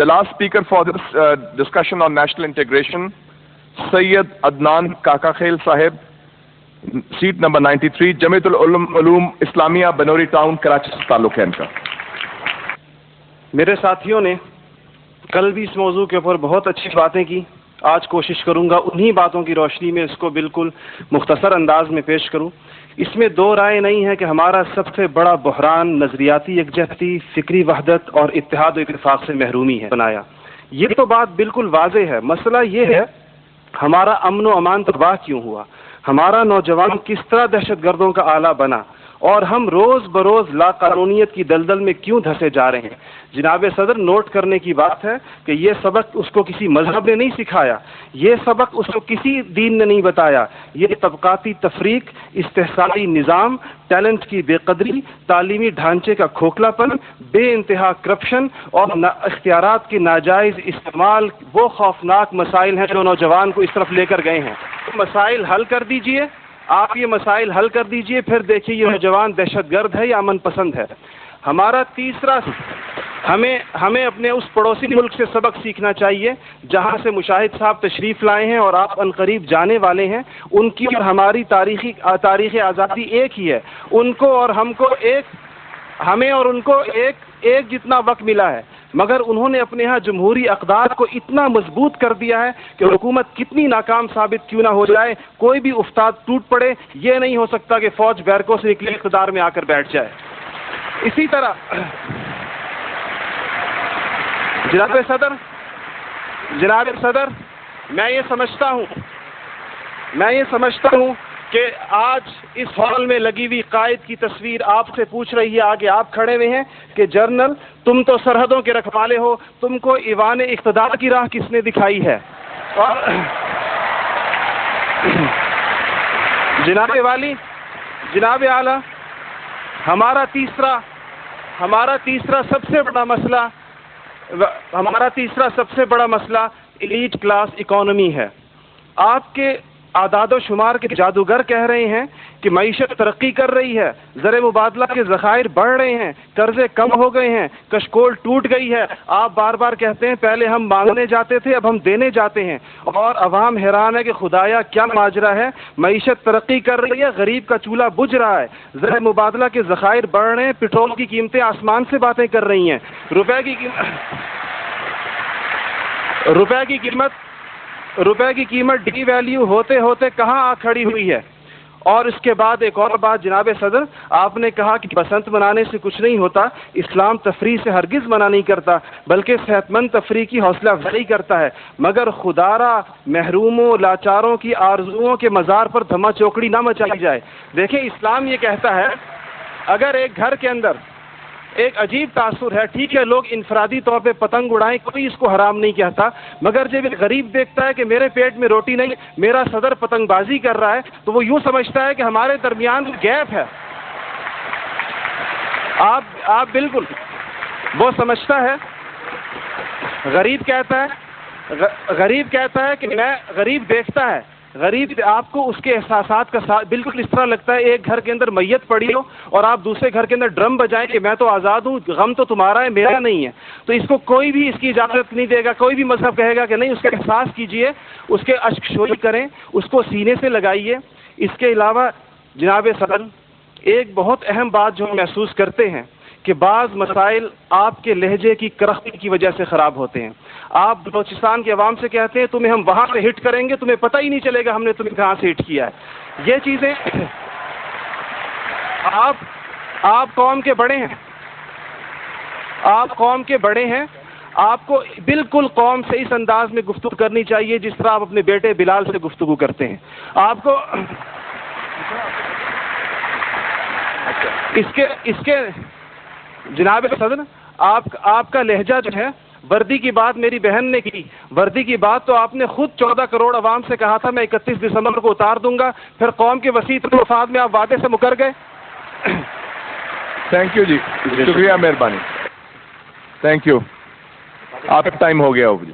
The last speaker for this discussion on national integration, Sayyid Adnan Kakakhel Sahib, seat number 93, Jamiatul Uloom Islamia, Banori Town, Karachi से ताल्लुक है इनका. मेरे साथियों ने कल भी इस मौजू के ऊपर बहुत अच्छी बातें की. आज कोशिश करूंगा उन्हीं बातों की रोशनी में इसको बिल्कुल मुख्तसर अंदाज में पेश करूं. इसमें दो राय नहीं है कि हमारा सबसे बड़ा बहरान नजरियाती यकजहती, फिक्री वहदत और इत्तेहाद और इत्तेफाक से महरूमी है बनाया. ये तो बात बिल्कुल वाज़ेह है. मसला ये है हमारा अमन व अमान तबाह क्यों हुआ, हमारा नौजवान किस तरह दहशतगर्दों का आला बना, और हम रोज बरोज लाकानूनियत की दलदल में क्यों धंसे जा रहे हैं. जनाब सदर, नोट करने की बात है कि ये सबक उसको किसी मजहब ने नहीं सिखाया, ये सबक उसको किसी दीन ने नहीं बताया. ये तबकाती तफरीक, इस्तेहसाली निज़ाम, टैलेंट की बेकदरी, तालीमी ढांचे का खोखलापन, बे इंतहा करप्शन और इख्तियारात के नाजायज़ इस्तेमाल वो खौफनाक मसाइल हैं जो नौजवान को इस तरफ लेकर गए हैं. तो मसाइल हल कर दीजिए, आप ये मसाइल हल कर दीजिए, फिर देखिए ये नौजवान दहशतगर्द है या अमन पसंद है. हमारा तीसरा, हमें अपने उस पड़ोसी मुल्क से सबक सीखना चाहिए जहाँ से मुशाहिद साहब तशरीफ़ लाए हैं और आप अनकरीब जाने वाले हैं. उनकी और हमारी तारीख़ आज़ादी एक ही है. उनको और हमको हमें और उनको एक जितना वक्त मिला है, मगर उन्होंने अपने यहाँ जमहूरी अक़दार को इतना मजबूत कर दिया है कि हुकूमत कितनी नाकाम साबित क्यों ना हो जाए, कोई भी उस्ताद टूट पड़े, ये नहीं हो सकता कि फ़ौज बैरकों से निकले इक़्तिदार में आकर बैठ जाए. इसी तरह जनाब सदर, मैं ये समझता हूँ कि आज इस हॉल में लगी हुई कायद की तस्वीर आपसे पूछ रही है, आगे आप खड़े हुए हैं कि जनरल तुम तो सरहदों के रखवाले हो, तुमको ईवान इक़्तिदार की राह किसने दिखाई है. और जनाब वाली, जनाब आला, हमारा तीसरा सबसे बड़ा मसला एलीट क्लास इकोनॉमी है. आपके आदाद व शुमार के जादूगर कह रहे हैं कि मईशत तरक्की कर रही है, ज़र मुबादला के ज़खायर बढ़ रहे हैं, कर्जे कम हो गए हैं, कशकोल टूट गई है. आप बार बार कहते हैं पहले हम मांगने जाते थे, अब हम देने जाते हैं, और अवाम हैरान है कि खुदाया क्या माजरा है. मईशत तरक्की कर रही है, गरीब का चूल्हा बुझ रहा है, ज़र मुबादला के ज़खायर बढ़ रहे हैं, पेट्रोल की कीमतें आसमान से बातें कर रही हैं, रुपए की कीमत डी वैल्यू होते होते कहाँ आ खड़ी हुई है. और इसके बाद एक और बात जनाब सदर, आपने कहा कि बसंत मनाने से कुछ नहीं होता. इस्लाम तफरी से हरगिज़ मना नहीं करता, बल्कि सेहतमंद तफरी की हौसला अफजाई करता है. मगर खुदारा महरूमों लाचारों की आरजुओं के मज़ार पर धमा चौकड़ी ना मचाई जाए. देखिए, इस्लाम ये कहता है अगर एक घर के अंदर एक अजीब तासुर है, ठीक है, लोग इनफरादी तौर पे पतंग उड़ाएं, कोई इसको हराम नहीं कहता, मगर जब एक गरीब देखता है कि मेरे पेट में रोटी नहीं, मेरा सदर पतंगबाजी कर रहा है, तो वो यूं समझता है कि हमारे दरमियान गैप है. आप बिल्कुल वो समझता है. गरीब कहता है कि मैं, गरीब देखता है, गरीब आपको उसके एहसासात का बिल्कुल इस तरह लगता है एक घर के अंदर मैयत पड़ी हो और आप दूसरे घर के अंदर ड्रम बजाएं कि मैं तो आज़ाद हूँ, गम तो तुम्हारा है, मेरा नहीं है. तो इसको कोई भी इसकी इजाज़त नहीं देगा. कोई भी मज़हब कहेगा कि नहीं, उसका एहसास कीजिए, उसके अश्कशोई करें, उसको सीने से लगाइए. इसके अलावा जनाब सदर, एक बहुत अहम बात जो हम महसूस करते हैं कि बाज़ मसाइल आपके लहजे की करख्ती की वजह से ख़राब होते हैं. आप बलूचिस्तान के अवाम से कहते हैं तुम्हें हम वहाँ से हिट करेंगे, तुम्हें पता ही नहीं चलेगा हमने तुम्हें कहाँ से हिट किया है. ये चीज़ें आप कौम के बड़े हैं, आपको बिल्कुल कौम से इस अंदाज में गुफ्तगू करनी चाहिए जिस तरह आप अपने बेटे बिलाल से गुफ्तगू करते हैं. आपको इसके जनाब सदर, आपका लहजा जो है, वर्दी की बात मेरी बहन ने की, वर्दी की बात तो आपने खुद 14 करोड़ अवाम से कहा था मैं 31 दिसंबर को उतार दूंगा, फिर कौम के वसी वफाद में आप वादे से मुकर गए. थैंक यू जी, शुक्रिया, मेहरबानी, थैंक यू. आपका टाइम हो गया हो जी.